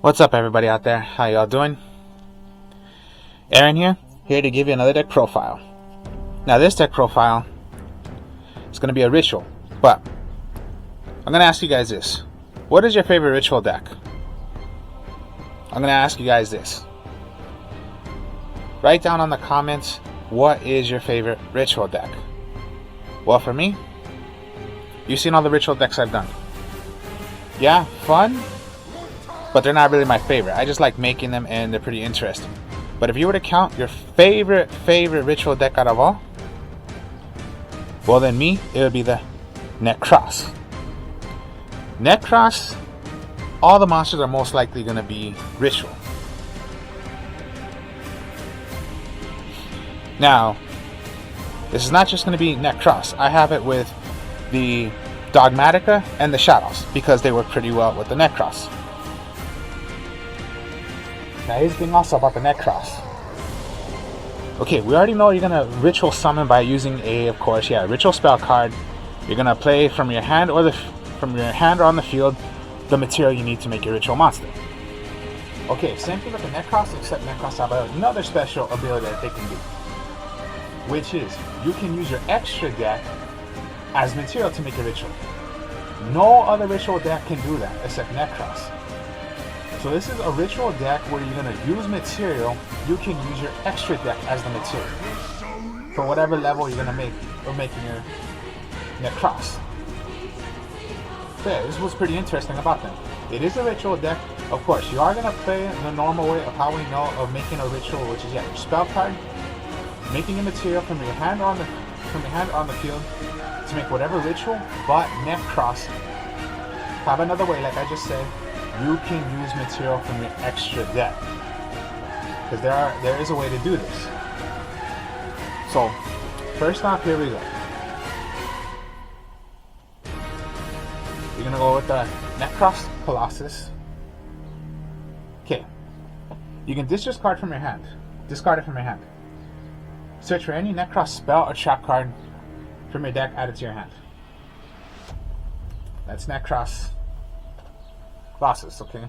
What's up, everybody out there? How y'all doing? Aaron here to give you another deck profile. Now this deck profile is going to be a ritual, but I'm going to ask you guys this. What is your favorite ritual deck? I'm going to ask you guys this. Write down on the comments, what is your favorite ritual deck? Well, for me, you've seen all the ritual decks I've done. Yeah, fun, but they're not really my favorite. I just like making them and they're pretty interesting. But if you were to count your favorite ritual deck out of all, well then me, it would be the Nekroz. Nekroz, all the monsters are most likely going to be ritual. Now, this is not just going to be Nekroz. I have it with the Dogmatica and the Shadows because they work pretty well with the Nekroz. Now here's the thing also about the Nekroz. Okay, we already know you're gonna ritual summon by using a ritual spell card. You're gonna play from your hand or on the field the material you need to make your ritual monster. Okay, same thing with the Nekroz, except Nekroz have another special ability that they can do, which is you can use your extra deck as material to make a ritual. No other ritual deck can do that except Nekroz. So this is a ritual deck where you're going to use material. You can use your extra deck as the material for whatever level you're going to make or making your Nekroz. So yeah, this was pretty interesting about them. It is a ritual deck. Of course, you are going to play the normal way of how we know of making a ritual, which is your spell card, making a material from your hand on the field to make whatever ritual. But Nekroz have another way, like I just said. You can use material from your extra deck because there is a way to do this. So first off, here we go. You're gonna go with the Nekroz Colossus. Okay, you can discard from your hand. Discard it from your hand. Search for any Nekroz spell or trap card from your deck, add it to your hand. That's Nekroz Colossus, okay?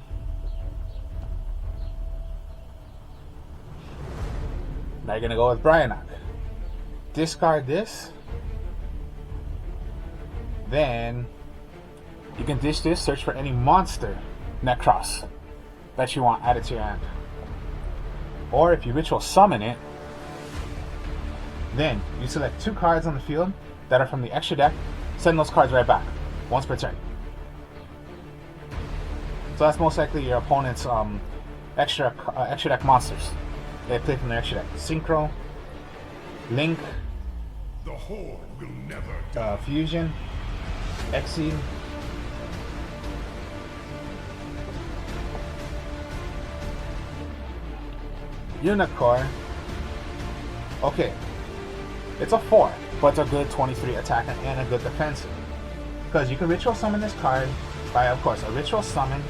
Now you're gonna go with Bryanok. Discard this. Then you can dish this, search for any monster Nekroz that you want added to your hand. Or if you ritual summon it, then you select 2 cards on the field that are from the extra deck, send those cards right back, once per turn. So that's most likely your opponent's extra deck monsters. They play from their extra deck. Synchro, Link, the Horde will never die. Fusion, Exceed, Unicorn. Okay, it's a 4, but it's a good 23 attack and a good defensive. Because you can ritual summon this card by, of course, a ritual summon.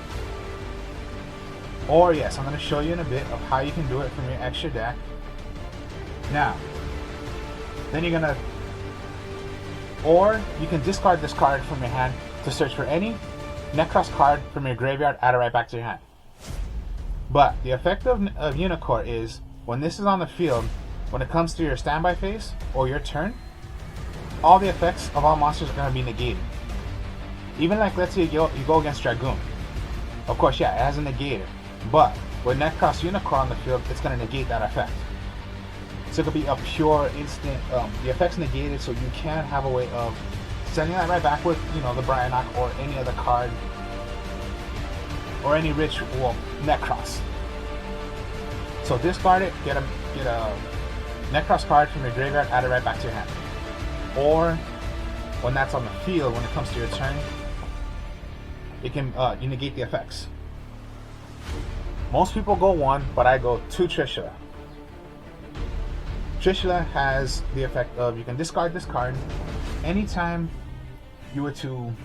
Or yes, I'm going to show you in a bit of how you can do it from your extra deck. Now, then you're going to, or you can discard this card from your hand to search for any Nekroz card from your graveyard, add it right back to your hand. But the effect of Unicorn is, when this is on the field, when it comes to your standby phase or your turn, all the effects of all monsters are going to be negated. Even like, let's say you go against Dragoon. Of course, yeah, it has a negator. But with Nekroz Unicorn on the field, it's going to negate that effect. So it could be a pure instant, the effect's negated, so you can have a way of sending that right back with, the Bryanok or any other card, or any ritual Nekroz. So discard it, get a Nekroz card from your graveyard, add it right back to your hand. Or when that's on the field, when it comes to your turn, it can you negate the effects. Most people go 1, but I go 2 Trishula. Trishula has the effect of, you can discard this card anytime you were to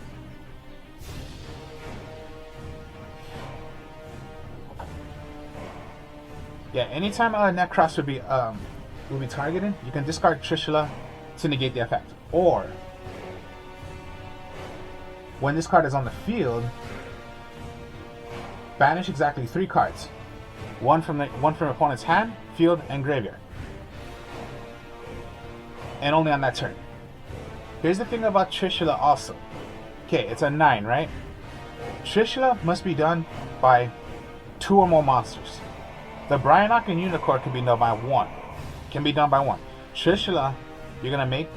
anytime a Nekroz would be targeted, you can discard Trishula to negate the effect. Or When this card is on the field, banish exactly 3 cards. One from opponent's hand, field, and graveyard. And only on that turn. Here's the thing about Trishula also. Okay, it's a 9, right? Trishula must be done by 2 or more monsters. The Bryanok and Unicorn can be done by 1. Trishula, you're gonna make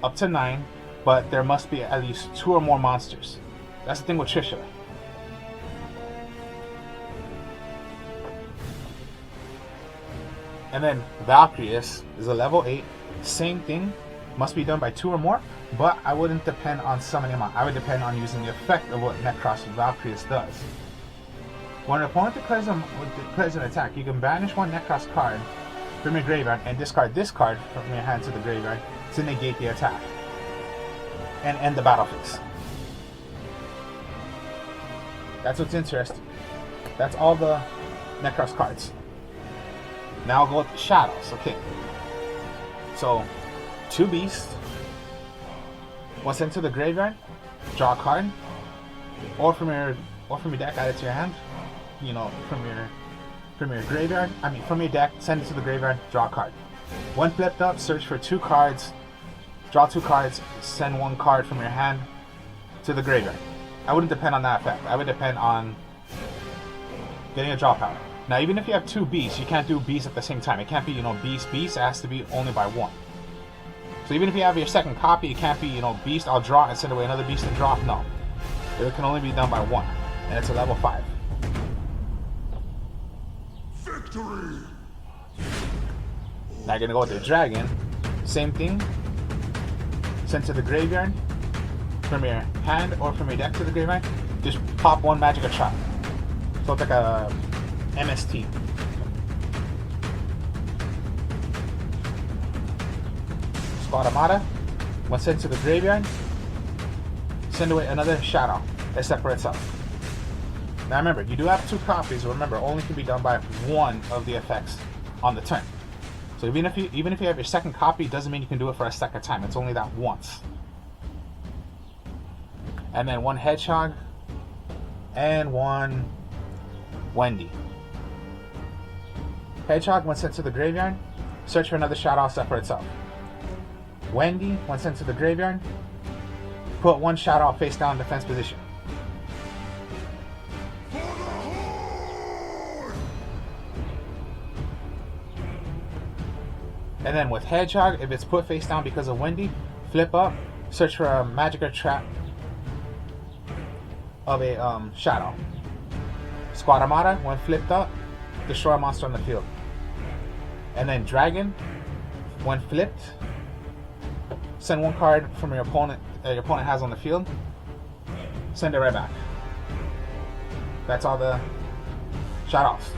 up to 9, but there must be at least 2 or more monsters. That's the thing with Trishula. And then Valkyrius is a level 8. Same thing, must be done by 2 or more, but I wouldn't depend on summoning them. I would depend on using the effect of what Nekroz Valkyrius does. When an opponent declares an attack, you can banish 1 Nekroz card from your graveyard and discard this card from your hand to the graveyard to negate the attack and end the battle phase. That's what's interesting. That's all the Nekroz cards. Now I'll go with the shadows. Okay. So, 2 beasts. One sent to the graveyard, draw a card, or from your deck, add it to your hand. You know, from your graveyard. From your deck, send it to the graveyard, draw a card. When flipped up, search for 2 cards, draw 2 cards, send 1 card from your hand to the graveyard. I wouldn't depend on that effect. I would depend on getting a draw power. Now, even if you have 2 beasts, you can't do beasts at the same time. It can't be, beast. It has to be only by 1. So even if you have your second copy, it can't be, beast, I'll draw and send away another beast and draw. No. It can only be done by 1. And it's a level 5. Victory! Now you're going to go with the dragon. Same thing. Send to the graveyard. From your hand or from your deck to the graveyard. Just pop 1 magic trap. So it's like a MST. Squadamata. When sent to the graveyard, send away another shadow except for itself. Now remember, you do have 2 copies. Remember, only can be done by 1 of the effects on the turn. So even if you have your second copy, it doesn't mean you can do it for a second time. It's only that once. And then 1 hedgehog and 1 Wendy. Hedgehog, when sent to the graveyard, search for another shadow except for itself. Wendy, when sent to the graveyard, put 1 shadow face down in defense position. And then with Hedgehog, if it's put face down because of Wendy, flip up, search for a magic or trap of a shadow. Squadamata, when flipped up, destroy a monster on the field. And then Dragon, when flipped, send 1 card from your opponent has on the field, send it right back. That's all the shadows.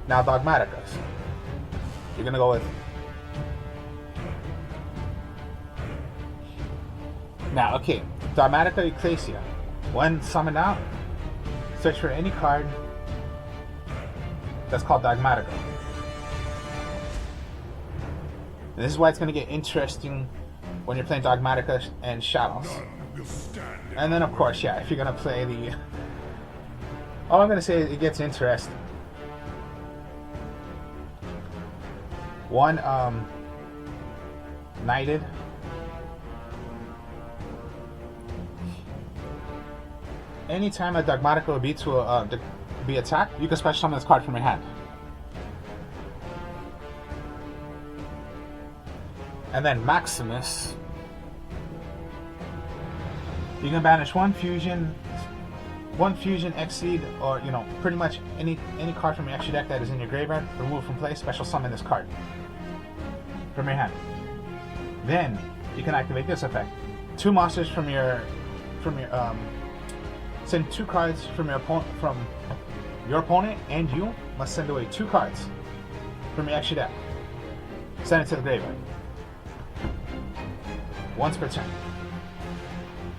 Now Dogmaticas. You're gonna go with Dogmatica Ecclesia. When summoned out, search for any card that's called Dogmatica. And this is why it's going to get interesting when you're playing Dogmatica and Shadows. And then, of course, if you're going to play the... All I'm going to say is it gets interesting. 1, Knighted. Anytime a Dogmatica will be attacked, you can special summon this card from your hand. And then Maximus, you can banish 1 fusion, Exceed, or pretty much any card from your extra deck that is in your graveyard. Remove from play, special summon this card from your hand. Then you can activate this effect: 2 monsters from your send 2 cards from your opponent, and you must send away 2 cards from your extra deck. Send it to the graveyard. Once per turn.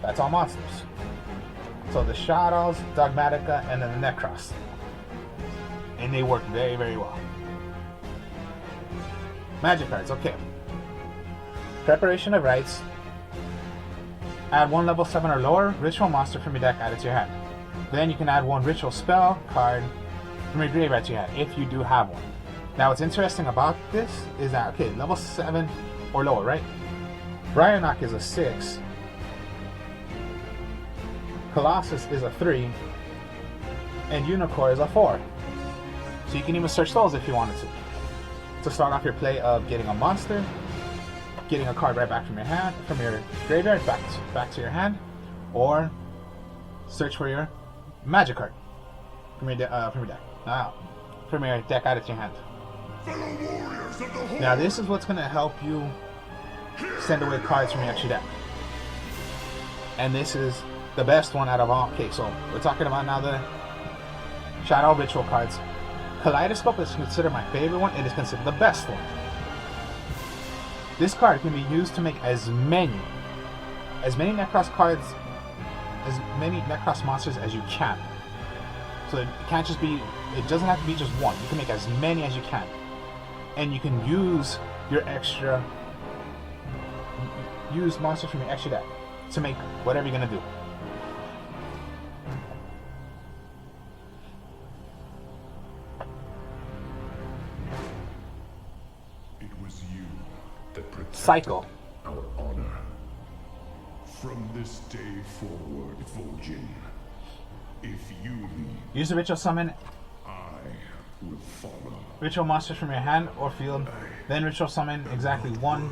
That's all monsters. So the Shadows, Dogmatica, and then the Nekroz. And they work very, very well. Magic cards, okay. Preparation of Rites. Add one level 7 or lower ritual monster from your deck added to your hand. Then you can add one ritual spell card from your graveyard to your hand, if you do have one. Now what's interesting about this is that, okay, level 7 or lower, right? Briarnock is a 6. Colossus is a 3. And Unicorn is a 4. So you can even search those if you wanted to start off your play of getting a monster, getting a card right back from your hand, from your graveyard back to your hand, or search for your magic card from your deck. From your deck added to your hand. Now this is what's going to help you send away cards from your extra deck, and this is the best one out of all. Okay, so we're talking about now the Shadow Ritual cards. Kaleidoscope is considered my favorite one. It is considered the best one. This card can be used to make as many Nekroz cards, as many Nekroz monsters as you can. So it can't just be, it doesn't have to be just one. You can make as many as you can. And you can use your use monsters from your extra deck to make whatever you're gonna do. It was you that protected Cycle. our honor. From this day forward, Vol'jin, if you leave, Use the ritual summon I will follow. ritual monsters from your hand or field, then ritual summon exactly one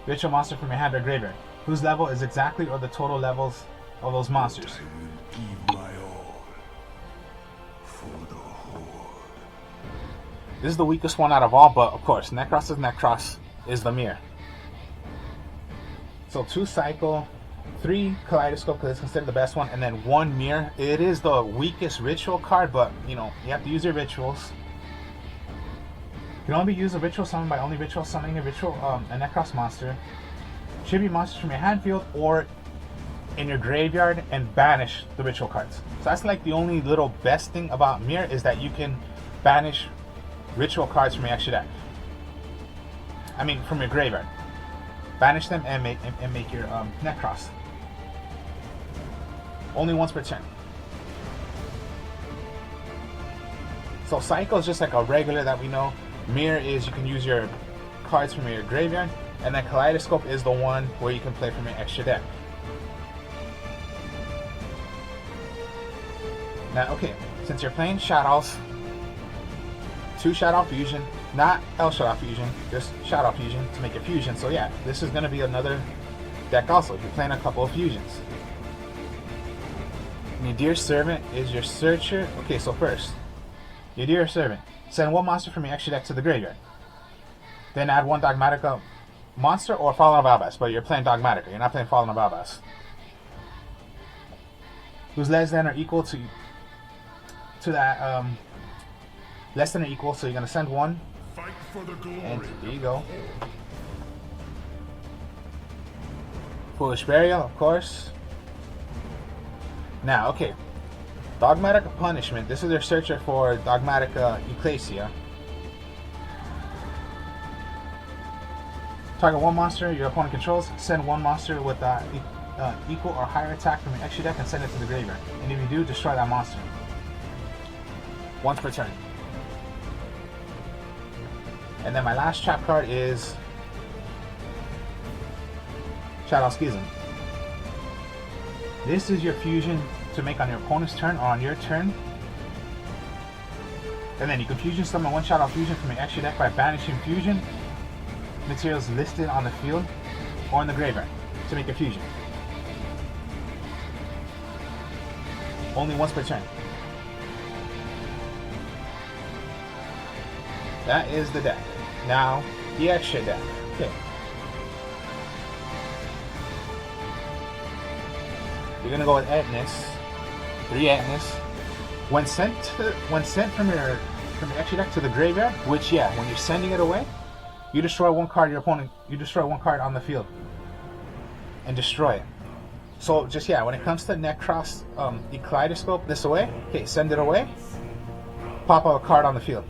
ritual monster from your hand or graveyard, whose level is exactly or the total levels of those monsters. I will give my all for the Horde. This is the weakest one out of all, but of course, Nekroz is the mirror. So 2 cycle, 3 kaleidoscope because it's considered the best one, and then 1 mirror. It is the weakest ritual card, but you know, you have to use your rituals. You can only use a ritual summon by only ritual summoning a Nekroz monster, tribute monsters from your hand field or in your graveyard, and banish the ritual cards. So that's like the only little best thing about mirror, is that you can banish ritual cards from your extra deck. I mean, from your graveyard. Banish them and make your Nekroz. Only once per turn. So Cycle is just like a regular that we know. Mirror is you can use your cards from your graveyard, and then Kaleidoscope is the one where you can play from your extra deck. Now, okay, since you're playing Shadows, 2 Shadow Fusion, not El Shadow Fusion, just Shadow Fusion to make your fusion. So yeah, this is going to be another deck also if you're playing a couple of fusions. And your Dear Servant is your searcher. Okay, so first, your Dear Servant. Send 1 monster from your extra deck to the graveyard. Then add 1 Dogmatica monster or Fallen of Albas, but you're playing Dogmatica, you're not playing Fallen of Albas. Whose less than or equal to that, less than or equal, so you're going to send 1. Fight for the glory. And there you go. Foolish Burial, of course. Now, okay. Dogmatica Punishment. This is their searcher for Dogmatica Ecclesia. Target 1 monster your opponent controls. Send 1 monster with equal or higher attack from your extra deck and send it to the graveyard. And if you do, destroy that monster. Once per turn. And then my last trap card is Shadow Schism. This is your fusion to make on your opponent's turn or on your turn. And then you can fusion summon 1 Shadow Fusion from your extra deck by banishing fusion materials listed on the field or in the graveyard to make a fusion. Only once per turn. That is the deck. Now, the extra deck. Okay. You're gonna go with Etnis. 3 Etnis. When sent from your extra deck to the graveyard, which when you're sending it away, you destroy 1 card you destroy 1 card on the field. And destroy it. So just when it comes to Nekroz Kaleidoscope this away, okay, send it away, pop out a card on the field.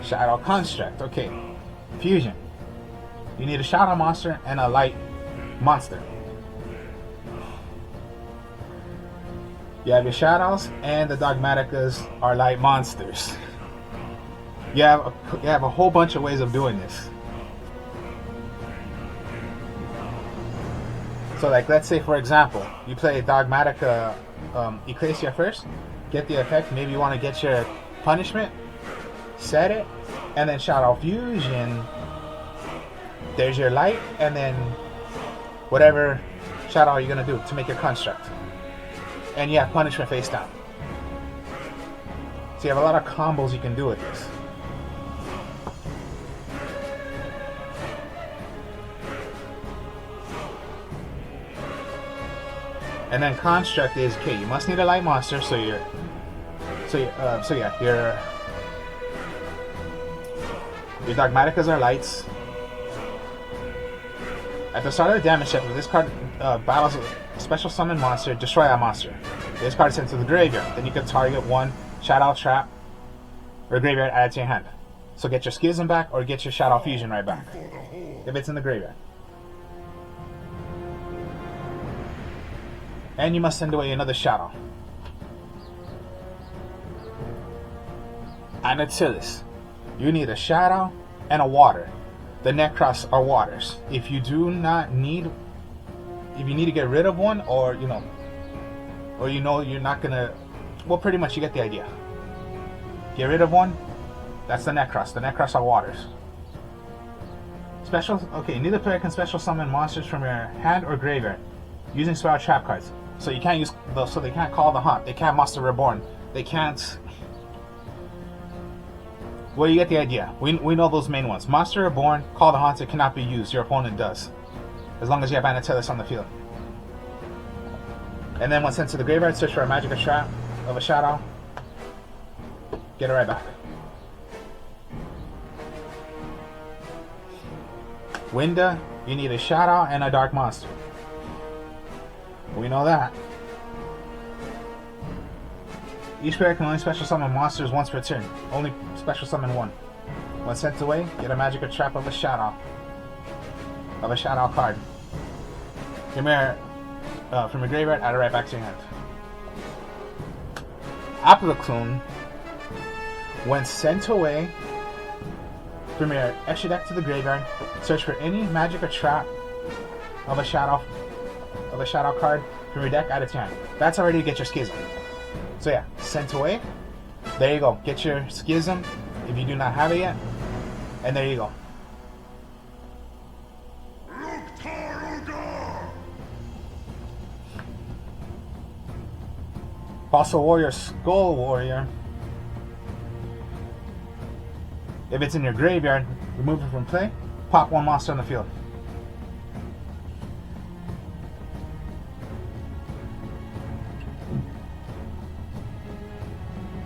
Shadow Construct. Okay. Fusion. You need a Shadow monster and a light monster. You have your Shadows and the Dogmaticas are light monsters. You have a whole bunch of ways of doing this. So like, let's say for example, you play Dogmatica Ecclesia first, get the effect, maybe you want to get your punishment, set it, and then Shadow Fusion, there's your light, and then whatever shadow you're going to do to make your construct. And you have punishment face down. So you have a lot of combos you can do with this. And then construct is, okay, you must need a light monster, so your Dogmaticas are lights. At the start of the damage step, if this card battles a special summon monster, destroy that monster. This card is sent to the graveyard. Then you can target one Shadow Trap or graveyard added to your hand. So get your Schism back or get your Shadow Fusion right back if it's in the graveyard. And you must send away another Shadow. And Achilles. You need a Shadow and a water. The Nekroz are waters. If you need to get rid of one, or you know you're not gonna, well, pretty much you get the idea. Get rid of one, that's the Nekroz. The Nekroz are waters. Neither player can special summon monsters from your hand or graveyard using spell trap cards. So you can't use those. So they can't call the Haunt. They can't Monster Reborn. They can't. Well, you get the idea. We know those main ones. Monster Reborn, Call the Haunted cannot be used. Your opponent does, as long as you have Anatelis on the field. And then when sent to the graveyard, search for a magic trap of a Shadow. Get it right back. Winda, you need a Shadow and a Dark Monster. We know that. Each player can only special summon monsters once per turn. Only special summon one. When sent away, get a magic trap of a Shadow. Of a Shadow card. From your graveyard, add it right back to your hand. Appliclune, when sent away from your extra deck to the graveyard, search for any magic or trap of a Shadow card from your deck, add it to your hand. That's already to get your Schism. So yeah, sent away. There you go. Get your Schism if you do not have it yet. And there you go. Fossil Warrior, Skull Warrior. If it's in your graveyard, remove it from play. Pop one monster on the field.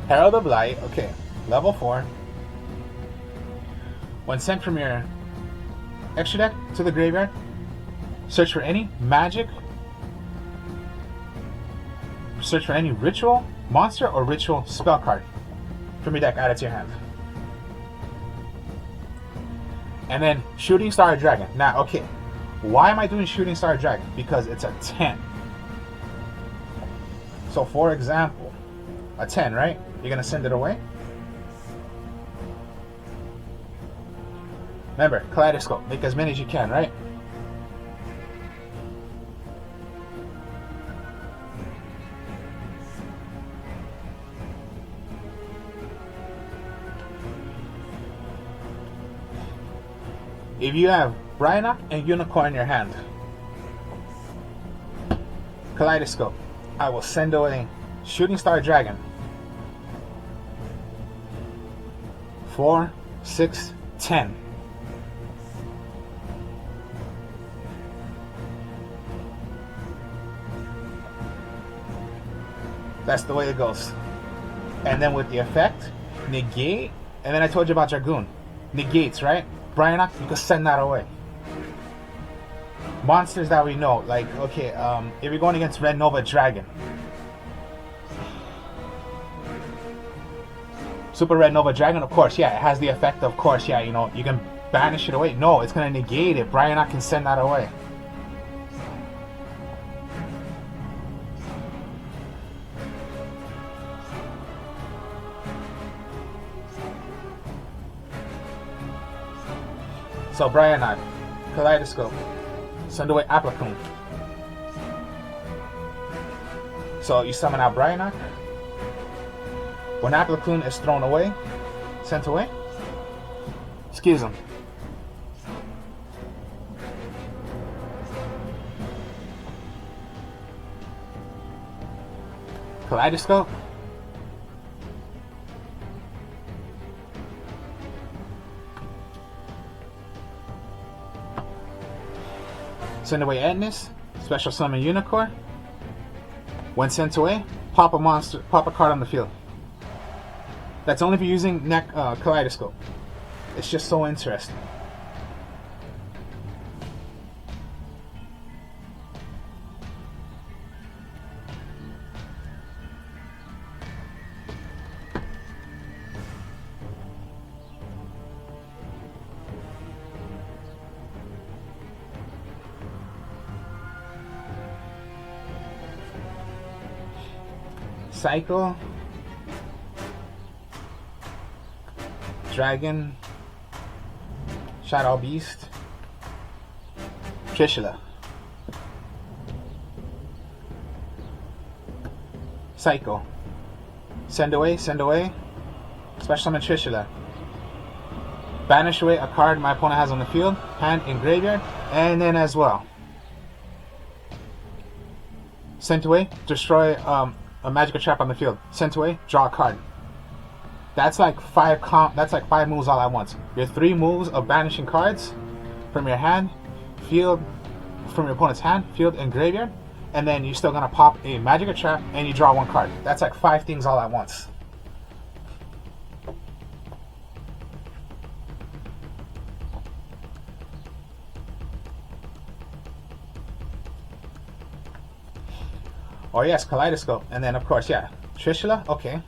Herald of Light, okay, level 4. When sent from your extra deck to the graveyard, search for any magic, search for any ritual, monster, or ritual spell card from your deck, add it to your hand. And then Shooting Star Dragon. Now, okay, why am I doing Shooting Star Dragon? Because it's a 10. So, for example, a 10, right? You're gonna send it away. Remember, Kaleidoscope. Make as many as you can, right? If you have Rhinoc and Unicorn in your hand, Kaleidoscope, I will send away Shooting Star Dragon. 4, 6, 10. That's the way it goes. And then with the effect, negate, and then I told you about Dragoon. Negates, right? Bryonock, you can send that away. Monsters that we know, like, okay, if you're going against Red Nova Dragon, Super Red Nova Dragon, of course, yeah, it has the effect, of course, yeah, you know, you can banish it away. No, it's going to negate it. Bryonak can send that away. So Bryonak, Kaleidoscope, send away Applacum. So you summon out Bryonak. When Applacum is thrown away, sent away, Schism. Kaleidoscope. Send away Edness, special summon Unicorn. When sent away, pop a monster, pop a card on the field. That's only if you're using Kaleidoscope. It's just so interesting. Cycle, Dragon, Shadow Beast, Trishula. Cycle. Send away, special summon Trishula. Banish away a card my opponent has on the field, hand in graveyard, and then as well. Sent away, destroy a magical trap on the field. Sent away, draw a card. That's like five moves all at once. Your 3 moves of banishing cards from your hand, field, from your opponent's hand, field, and graveyard, and then you're still gonna pop a magical trap and you draw 1 card. That's like 5 things all at once. Oh yes, Kaleidoscope, and then of course, yeah, Trishula. Okay.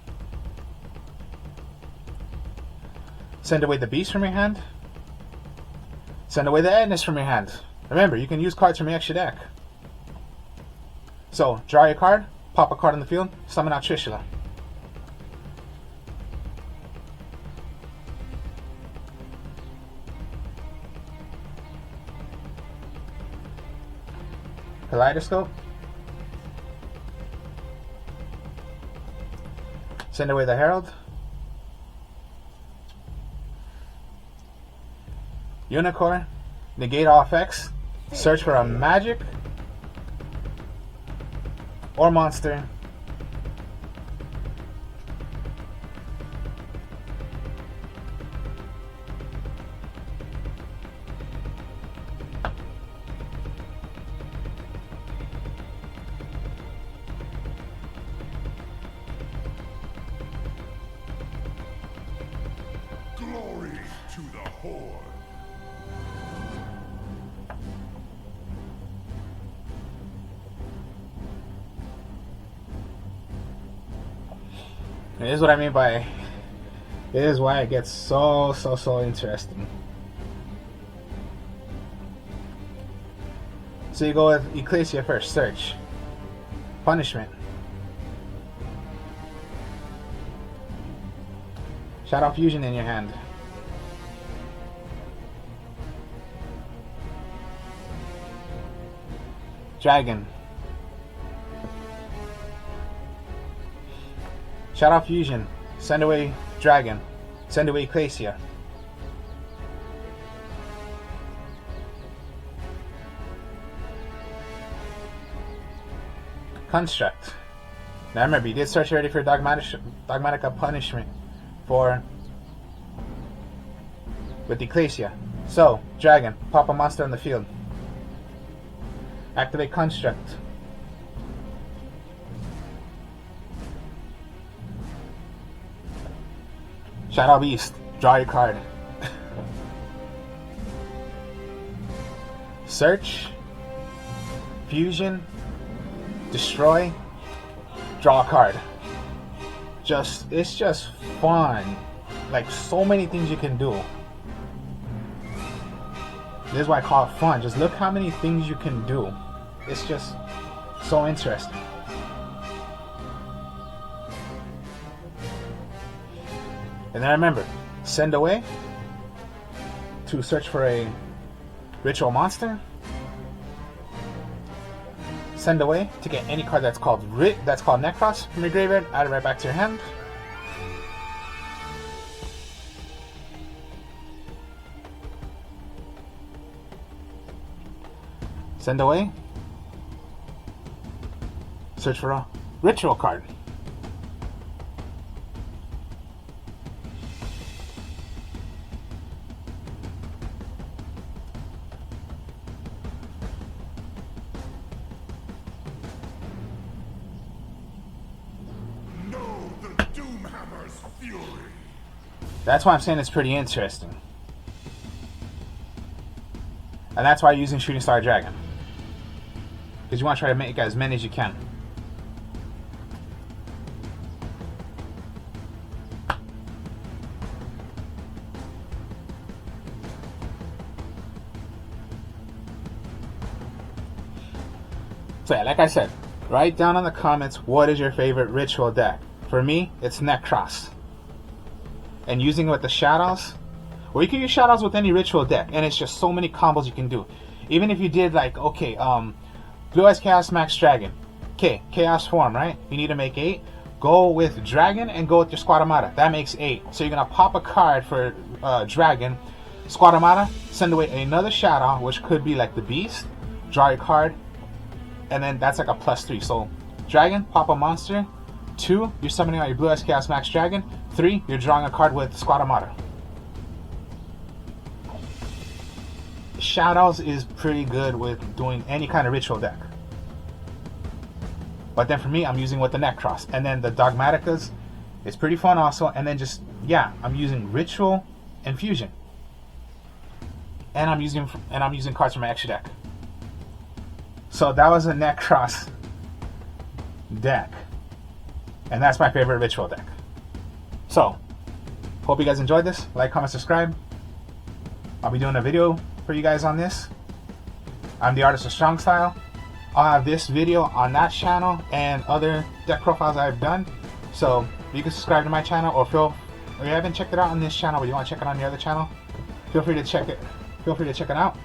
Send away the beast from your hand. Send away the Edness from your hand. Remember, you can use cards from your extra deck. So, draw your card, pop a card on the field, summon out Trishula. Kaleidoscope. Send away the Herald. Unicorn. Negate all effects. Search for a magic or monster. Glory to the Horde. And this is what I mean by, this is why it gets so interesting. So you go with Ecclesia first, search. Punishment. Shadow Fusion in your hand. Dragon. Shadow Fusion. Send away Dragon. Send away Ecclesia. Construct. Now remember, you did search already for Dogmatica Punishment with Ecclesia. So, Dragon, pop a monster on the field. Activate Construct. Shadow Beast, draw your card. Search, Fusion, Destroy, draw a card. it's just fun. Like, so many things you can do. This is why I call it fun. Just look how many things you can do. It's just so interesting. And then remember, send away to search for a ritual monster. Send away to get any card that's called Nekroz from your graveyard. Add it right back to your hand. Send away. Search for a ritual card. That's why I'm saying it's pretty interesting. And that's why I'm using Shooting Star Dragon. Because you want to try to make as many as you can. So yeah, like I said, write down in the comments what is your favorite ritual deck. For me, it's Nekroz. And using it with the shadows, or you can use shadows with any ritual deck, and it's just so many combos you can do. Even if you did like, okay, Blue Eyes Chaos Max Dragon, okay, Chaos form, right? You need to make 8. Go with Dragon and go with your Squad Armada. That makes 8. So you're gonna pop a card for Dragon, Squad Armada, send away another shadow, which could be like the Beast, draw your card, and then that's like a +3. So Dragon, pop a monster. 2, you're summoning out your Blue Eyes Chaos Max Dragon. 3, you're drawing a card with Squad Armada. Shadows is pretty good with doing any kind of ritual deck. But then for me, I'm using with the Nekroz. And then the Dogmaticas, it's pretty fun also. And then just, yeah, I'm using Ritual and Fusion. And I'm using cards from my extra deck. So that was a Nekroz deck. And that's my favorite ritual deck. So, hope you guys enjoyed this. Like, comment, subscribe. I'll be doing a video for you guys on this. I'm the artist of Strongstyle. I'll have this video on that channel and other deck profiles I've done. So, you can subscribe to my channel, or if you haven't checked it out on this channel, but you want to check it on the other channel, feel free to check it out.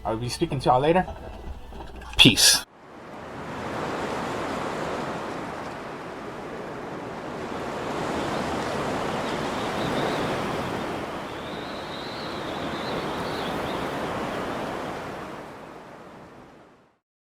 I'll be speaking to y'all later. Peace.